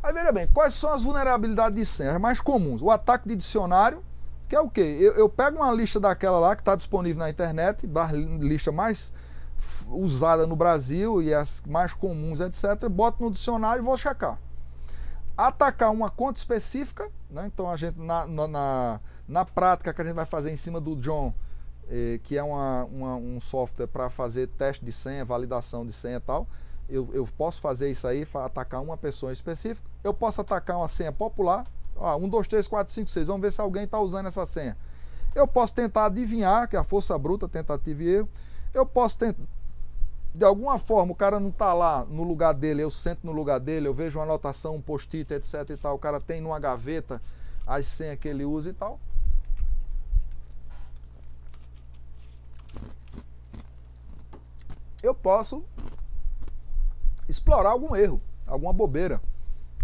Aí veja bem, quais são as vulnerabilidades de senha? As mais comuns. O ataque de dicionário, que é o quê? Eu pego uma lista daquela lá que está disponível na internet, da lista mais usada no Brasil e as mais comuns, etc. Boto no dicionário e vou checar. Atacar uma conta específica, né? Então a gente na prática que a gente vai fazer em cima do John, que é um software para fazer teste de senha, validação de senha e tal, eu posso fazer isso aí, atacar uma pessoa específica. Eu posso atacar uma senha popular, 1, 2, 3, 4, 5, 6, vamos ver se alguém está usando essa senha. Eu posso tentar adivinhar, que é a força bruta, tentativa e erro. Eu posso tentar, de alguma forma, o cara não está lá no lugar dele, eu sento no lugar dele, eu vejo uma anotação, um post-it, etc e tal, o cara tem numa gaveta as senhas que ele usa e tal. Eu posso explorar algum erro, alguma bobeira.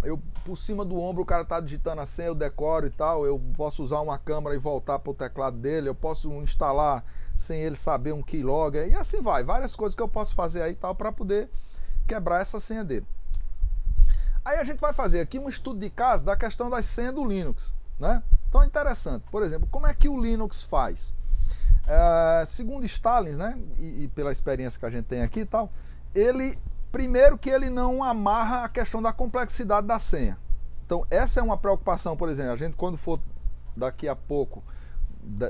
Eu, por cima do ombro, o cara está digitando a senha, eu decoro e tal, eu posso usar uma câmera e voltar para o teclado dele, eu posso instalar sem ele saber um keylogger, e assim vai, várias coisas que eu posso fazer aí e tal, para poder quebrar essa senha dele. Aí a gente vai fazer aqui um estudo de caso da questão das senhas do Linux, né? Então é interessante, por exemplo, como é que o Linux faz? Segundo Stalin, né, e pela experiência que a gente tem aqui e tal, primeiro que ele não amarra a questão da complexidade da senha. Então essa é uma preocupação, por exemplo, a gente quando for daqui a pouco,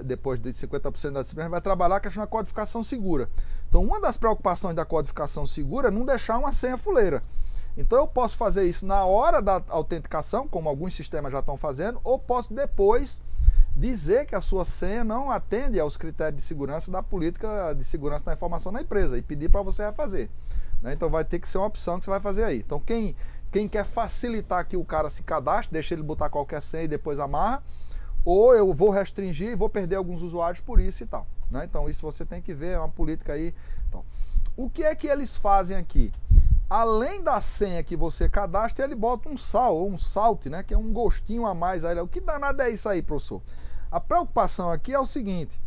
depois de 50% da disciplina, vai trabalhar a questão da codificação segura. Então uma das preocupações da codificação segura é não deixar uma senha fuleira. Então eu posso fazer isso na hora da autenticação, como alguns sistemas já estão fazendo, ou posso depois dizer que a sua senha não atende aos critérios de segurança da política de segurança da informação na empresa e pedir para você refazer. Então vai ter que ser uma opção que você vai fazer aí. Então quem quer facilitar que o cara se cadastre, deixa ele botar qualquer senha e depois amarra, ou eu vou restringir e vou perder alguns usuários por isso e tal. Então isso você tem que ver, é uma política aí. Então, o que é que eles fazem aqui? Além da senha que você cadastra, ele bota um sal ou um salt, né, que é um gostinho a mais aí. O que danado é isso aí, professor? A preocupação aqui é o seguinte: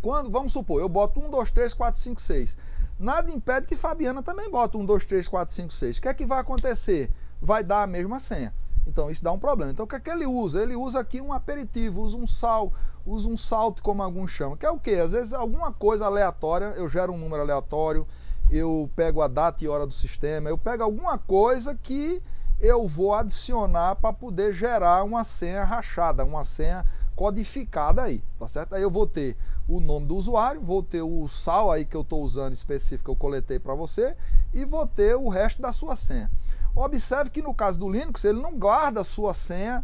quando, vamos supor, eu boto 1, 2, 3, 4, 5, 6. Nada impede que Fabiana também bota 1, 2, 3, 4, 5, 6. O que é que vai acontecer? Vai dar a mesma senha. Então isso dá um problema. Então o que é que ele usa? Ele usa aqui um aperitivo, usa um sal, usa um salt, como alguns chamam. Que é o quê? Às vezes alguma coisa aleatória, eu gero um número aleatório, eu pego a data e hora do sistema, eu pego alguma coisa que eu vou adicionar para poder gerar uma senha rachada, uma senha codificada aí, tá certo? Aí eu vou ter o nome do usuário, vou ter o sal aí que eu estou usando específico que eu coletei para você e vou ter o resto da sua senha. Observe que no caso do Linux, ele não guarda a sua senha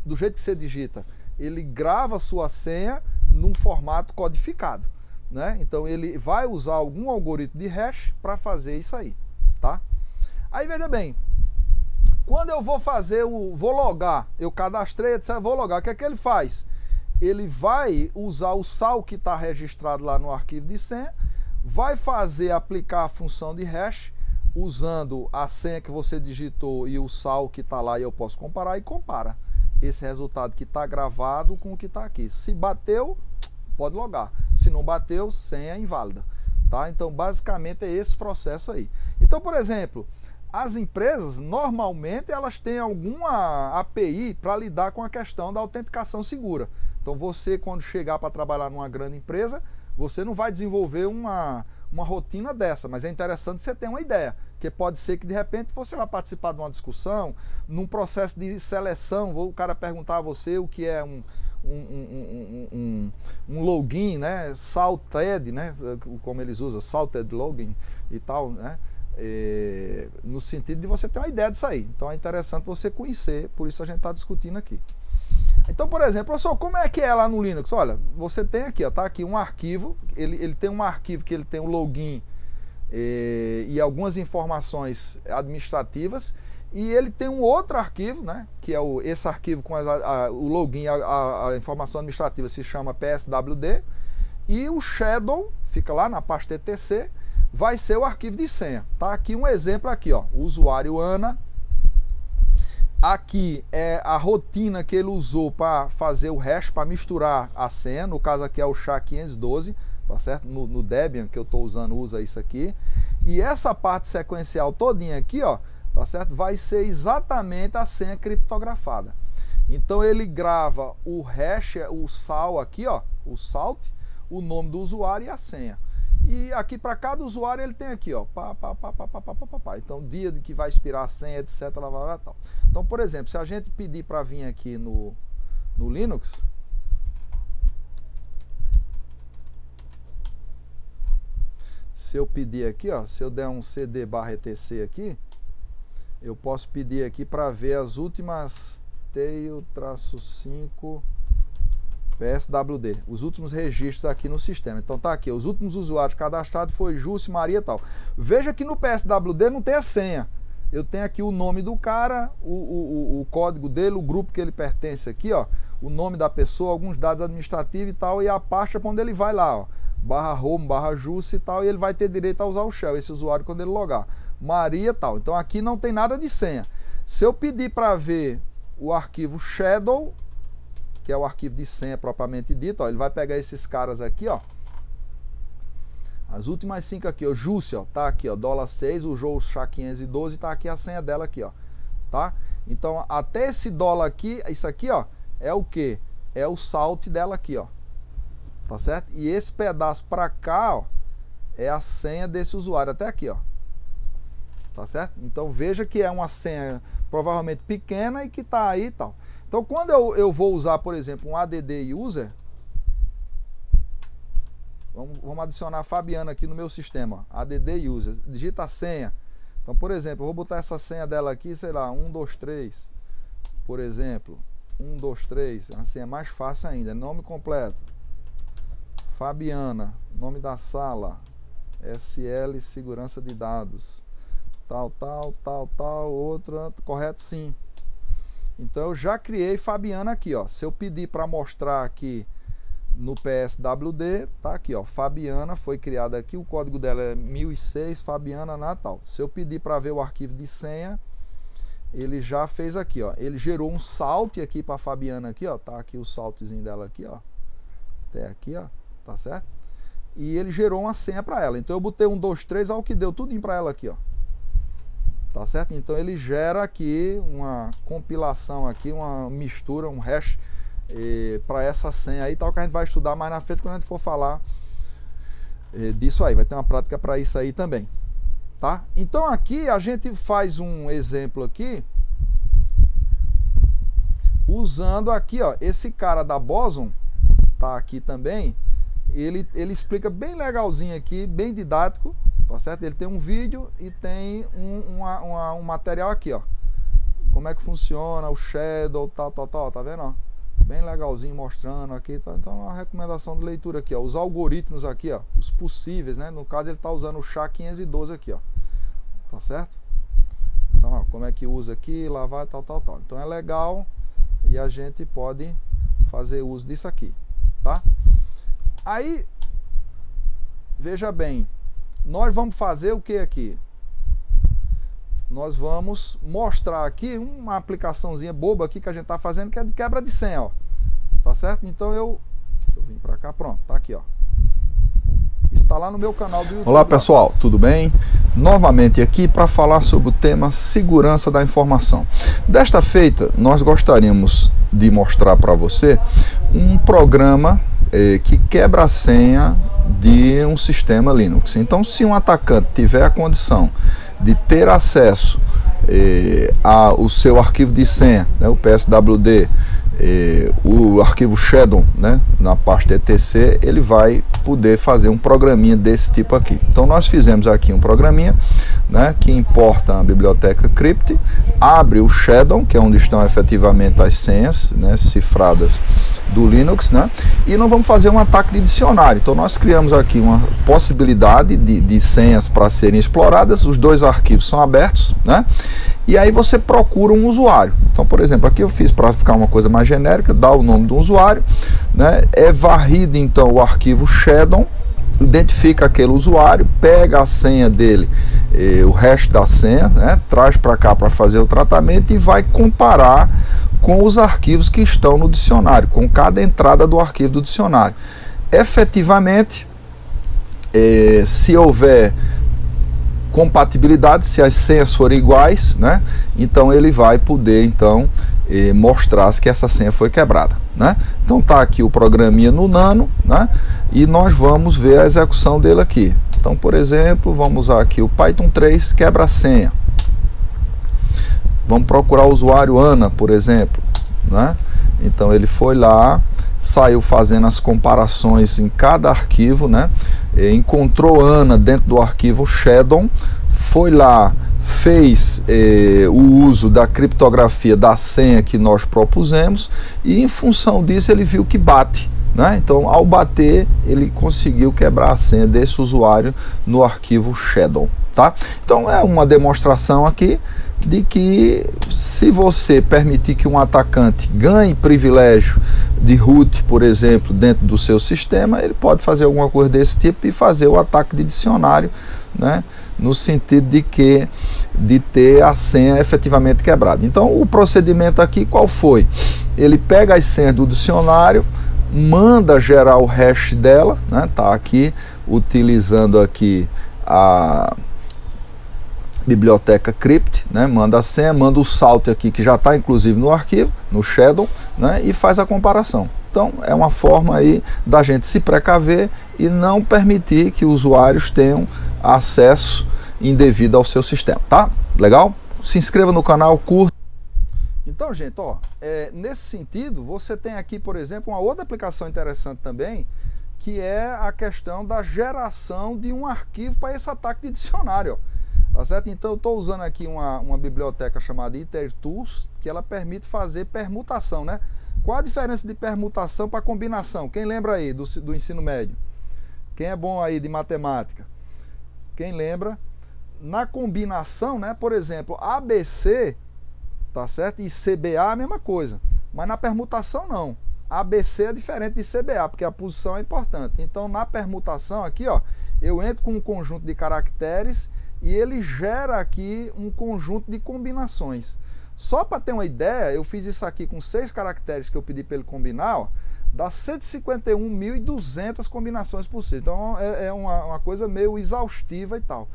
do jeito que você digita, ele grava a sua senha num formato codificado, né? Então ele vai usar algum algoritmo de hash para fazer isso aí, tá? Aí veja bem, quando eu vou fazer vou logar, eu cadastrei, etc, vou logar, o que é que ele faz? Ele vai usar o sal que está registrado lá no arquivo de senha, vai aplicar a função de hash, usando a senha que você digitou e o sal que está lá, e eu posso comparar, e compara esse resultado que está gravado com o que está aqui. Se bateu, pode logar. Se não bateu, senha inválida, tá? Então basicamente é esse processo aí. Então, por exemplo, as empresas normalmente elas têm alguma API para lidar com a questão da autenticação segura. Então você, quando chegar para trabalhar numa grande empresa, você não vai desenvolver uma rotina dessa, mas é interessante você ter uma ideia, que pode ser que de repente você vai participar de uma discussão, num processo de seleção, o cara perguntar a você o que é um login, né, salted, né, como eles usam, salted login e tal, né, no sentido de você ter uma ideia disso aí. Então é interessante você conhecer, por isso a gente está discutindo aqui. Então, por exemplo, professor, como é que é lá no Linux? Olha, você tem aqui, ó, tá aqui um arquivo, ele tem um arquivo que ele tem o login e algumas informações administrativas, e ele tem um outro arquivo, né, que é esse arquivo com o login, a informação administrativa se chama pswd, e o shadow, fica lá na pasta etc, vai ser o arquivo de senha. Tá aqui um exemplo aqui, ó, o usuário Ana. Aqui é a rotina que ele usou para fazer o hash, para misturar a senha. No caso aqui é o SHA-512, tá certo? No Debian que eu estou usando, usa isso aqui. E essa parte sequencial todinha aqui, ó, tá certo? Vai ser exatamente a senha criptografada. Então ele grava o hash, o sal aqui, ó, o salt, o nome do usuário e a senha. E aqui para cada usuário ele tem aqui, ó, então dia de que vai expirar a senha, etc, tal. Então, por exemplo, se a gente pedir para vir aqui no Linux, se eu pedir aqui, ó, se eu der um cd/etc aqui, eu posso pedir aqui para ver as últimas tail-5 PSWD, os últimos registros aqui no sistema. Então tá aqui, os últimos usuários cadastrados foi Júcio, Maria e tal. Veja que no PSWD não tem a senha. Eu tenho aqui o nome do cara, o código dele, o grupo que ele pertence aqui, ó, o nome da pessoa, alguns dados administrativos e tal, e a pasta quando ele vai lá, ó, /home, /Júcio e tal, e ele vai ter direito a usar o shell, esse usuário quando ele logar. Maria e tal. Então aqui não tem nada de senha. Se eu pedir para ver o arquivo shadow, que é o arquivo de senha propriamente dito, ó, ele vai pegar esses caras aqui, ó, as últimas 5 aqui, ó, Júcio, ó, tá aqui, ó, $6, o Joe SHA-512, tá aqui a senha dela aqui, ó, tá? Então, até esse dólar aqui, isso aqui, ó, é o que? É o salt dela aqui, ó, tá certo? E esse pedaço pra cá, ó, é a senha desse usuário, até aqui, ó, tá certo? Então, veja que é uma senha provavelmente pequena e que tá aí e tal. Então, quando eu vou usar, por exemplo, um add user, vamos adicionar a Fabiana aqui no meu sistema, add user, digita a senha. Então, por exemplo, eu vou botar essa senha dela aqui, sei lá, 123, por exemplo, 123, a senha mais fácil ainda, nome completo, Fabiana, nome da sala, SL, segurança de dados, tal, outro, correto sim. Então eu já criei Fabiana aqui, ó. Se eu pedir para mostrar aqui no PSWD, tá aqui, ó. Fabiana foi criada aqui, o código dela é 1006, Fabiana Natal. Se eu pedir para ver o arquivo de senha, ele já fez aqui, ó. Ele gerou um salt aqui para Fabiana aqui, ó. Tá aqui o saltzinho dela aqui, ó. Até aqui, ó. Tá certo? E ele gerou uma senha para ela. Então eu botei 123, olha o que deu tudinho para ela aqui, ó. Tá certo? Então ele gera aqui uma compilação aqui, uma mistura, um hash para essa senha aí, tal, que a gente vai estudar mais na frente quando a gente for falar disso aí. Vai ter uma prática para isso aí também, tá? Então aqui a gente faz um exemplo aqui usando aqui, ó, esse cara da Boson, tá aqui também. Ele explica bem legalzinho aqui, bem didático. Tá certo? Ele tem um vídeo e tem um material aqui, ó. Como é que funciona o shadow, tal, tá vendo, ó? Bem legalzinho mostrando aqui, tá? Então uma recomendação de leitura aqui, ó. Os algoritmos aqui, ó, os possíveis, né? No caso ele tá usando o SHA-512 aqui, ó. Tá certo? Então, ó, como é que usa aqui, lavar, tal. Então é legal e a gente pode fazer uso disso aqui, tá? Aí, veja bem, nós vamos fazer o que aqui? Nós vamos mostrar aqui uma aplicaçãozinha boba aqui que a gente está fazendo, que é de quebra de senha, ó. Tá certo? Então deixa eu vir para cá, pronto, tá aqui, ó. Isso tá lá no meu canal do YouTube. Olá pessoal, tudo bem? Novamente aqui para falar sobre o tema segurança da informação. Desta feita, nós gostaríamos de mostrar para você um programa que quebra a senha de um sistema Linux. Então, se um atacante tiver a condição de ter acesso ao seu arquivo de senha, né, o PSWD, o arquivo Shadow, né, na pasta etc, ele vai poder fazer um programinha desse tipo aqui. Então nós fizemos aqui um programinha, né, que importa a biblioteca crypt, abre o Shadow, que é onde estão efetivamente as senhas, né, cifradas do Linux, né, e nós vamos fazer um ataque de dicionário. Então nós criamos aqui uma possibilidade de senhas para serem exploradas, os dois arquivos são abertos, né, e aí você procura um usuário. Então, por exemplo, aqui eu fiz para ficar uma coisa mais genérica, dá o nome do usuário, né? É varrido então o arquivo Shadow, identifica aquele usuário, pega a senha dele, o hash da senha, né? Traz para cá para fazer o tratamento e vai comparar com os arquivos que estão no dicionário, com cada entrada do arquivo do dicionário. Efetivamente, se houver compatibilidade, se as senhas forem iguais, né? Então ele vai poder então mostrar que essa senha foi quebrada, né? Então tá aqui o programinha no Nano, né? E nós vamos ver a execução dele aqui. Então, por exemplo, vamos usar aqui o Python 3 quebra a senha. Vamos procurar o usuário Ana, por exemplo, né? Então ele foi lá, saiu fazendo as comparações em cada arquivo, né? Encontrou Ana dentro do arquivo Shadow, foi lá, fez o uso da criptografia da senha que nós propusemos e em função disso ele viu que bate, né? Então ao bater ele conseguiu quebrar a senha desse usuário no arquivo Shadow, tá? Então é uma demonstração aqui de que se você permitir que um atacante ganhe privilégio de root, por exemplo, dentro do seu sistema, ele pode fazer alguma coisa desse tipo e fazer o ataque de dicionário, né? No sentido de ter a senha efetivamente quebrada. Então o procedimento aqui qual foi? Ele pega as senhas do dicionário, manda gerar o hash dela, né? Tá aqui utilizando aqui a biblioteca crypt, né? Manda a senha, manda o salt aqui que já está inclusive no arquivo, no Shadow, né? E faz a comparação. Então é uma forma aí da gente se precaver e não permitir que usuários tenham acesso indevido ao seu sistema, tá? Legal? Se inscreva no canal, curta. Então, gente, ó, nesse sentido, você tem aqui, por exemplo, uma outra aplicação interessante também, que é a questão da geração de um arquivo para esse ataque de dicionário, ó. Tá certo? Então eu estou usando aqui uma biblioteca chamada IterTools, que ela permite fazer permutação, né? Qual a diferença de permutação para combinação? Quem lembra aí do ensino médio? Quem é bom aí de matemática? Quem lembra? Na combinação, né? Por exemplo, ABC, tá certo? E CBA a mesma coisa, mas na permutação não. ABC é diferente de CBA, porque a posição é importante. Então na permutação aqui, ó, eu entro com um conjunto de caracteres e ele gera aqui um conjunto de combinações. Só para ter uma ideia, eu fiz isso aqui com 6 caracteres que eu pedi para ele combinar, ó, dá 151.200 combinações possíveis. Então é uma coisa meio exaustiva e tal,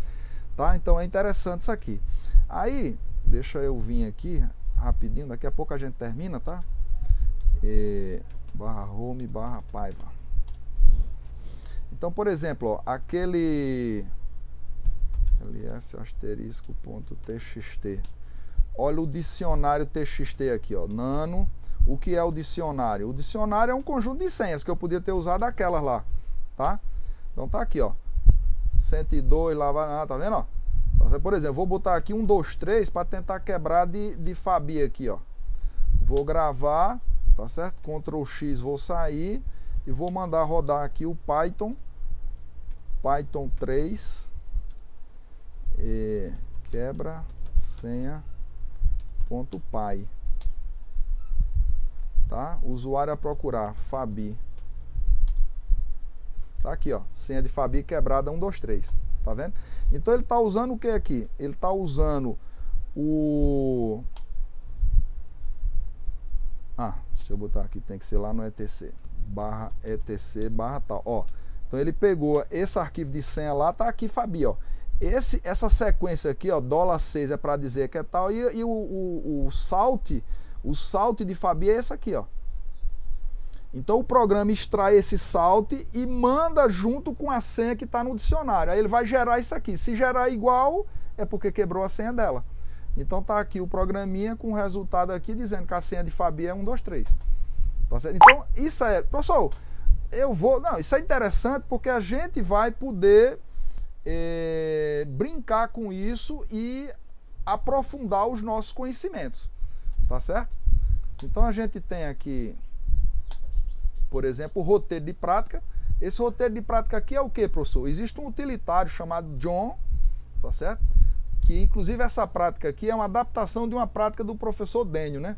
tá? Então é interessante isso aqui. Aí, deixa eu vir aqui rapidinho, daqui a pouco a gente termina, tá? /home/paiva. Então, por exemplo, ó, aquele ls**.txt. Olha o dicionário TXT aqui, ó, Nano. O que é o dicionário? O dicionário é um conjunto de senhas que eu podia ter usado aquelas lá, tá? Então tá aqui, ó, 102 lá, tá vendo, ó? Por exemplo, vou botar aqui 1, 2, 3 para tentar quebrar de Fabi aqui, ó. Vou gravar, tá certo? Ctrl X, vou sair e vou mandar rodar aqui o Python 3 quebra senha.py, tá? Usuário a procurar Fabi. Tá aqui, ó, senha de Fabi quebrada 1, 2, 3, tá vendo? Então ele tá usando o que aqui? Ele tá usando o deixa eu botar aqui, tem que ser lá no etc /etc/tal, ó. Então ele pegou esse arquivo de senha lá, tá aqui Fabi, ó. Essa sequência aqui, ó, $6 é para dizer que é tal, e o salt de Fabi é esse aqui, ó. Então o programa extrai esse salt e manda junto com a senha que está no dicionário. Aí ele vai gerar isso aqui. Se gerar igual, é porque quebrou a senha dela. Então tá aqui o programinha com o resultado aqui dizendo que a senha de Fabi é 1, 2, 3. Tá certo? Então isso é, pessoal, isso é interessante porque a gente vai poder brincar com isso e aprofundar os nossos conhecimentos, tá certo? Então a gente tem aqui, por exemplo, o roteiro de prática. Esse roteiro de prática aqui é o que, professor? Existe um utilitário chamado John, tá certo? Que inclusive essa prática aqui é uma adaptação de uma prática do professor Dênio, né?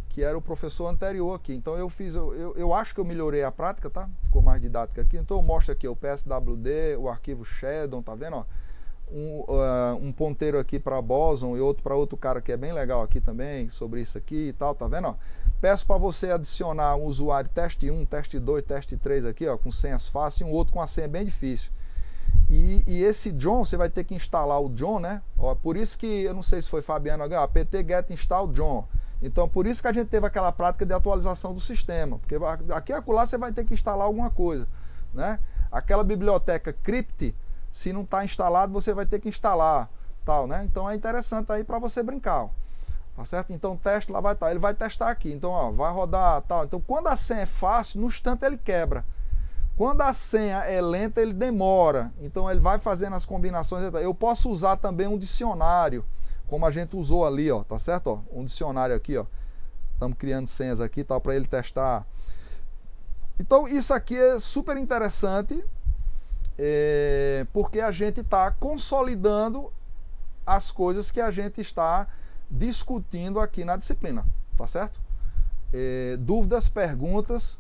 Que era o professor anterior aqui. Então eu acho que eu melhorei a prática, tá? Ficou mais didática aqui. Então eu mostro aqui o PSWD, o arquivo Shadow, tá vendo, ó? Um ponteiro aqui para Boson e outro para outro cara que é bem legal aqui também, sobre isso aqui e tal, tá vendo, ó? Peço para você adicionar um usuário teste 1, teste 2, teste 3 aqui, ó, com senhas fáceis, e um outro com a senha bem difícil. E esse John, você vai ter que instalar o John, né? Ó, por isso que, eu não sei se foi Fabiano, apt get install John. Então, por isso que a gente teve aquela prática de atualização do sistema. Porque aqui e acolá você vai ter que instalar alguma coisa, né? Aquela biblioteca crypt, se não está instalado, você vai ter que instalar, tal, né? Então é interessante aí para você brincar, ó. Tá certo? Então teste lá, vai estar. Ele vai testar aqui. Então, ó, vai rodar, tal. Então, quando a senha é fácil, no instante ele quebra. Quando a senha é lenta, ele demora. Então ele vai fazendo as combinações. Eu posso usar também um dicionário, como a gente usou ali, ó, tá certo? Ó, um dicionário aqui, ó. Estamos criando senhas aqui, tal, para ele testar. Então isso aqui é super interessante, porque a gente está consolidando as coisas que a gente está discutindo aqui na disciplina, tá certo? Dúvidas, perguntas?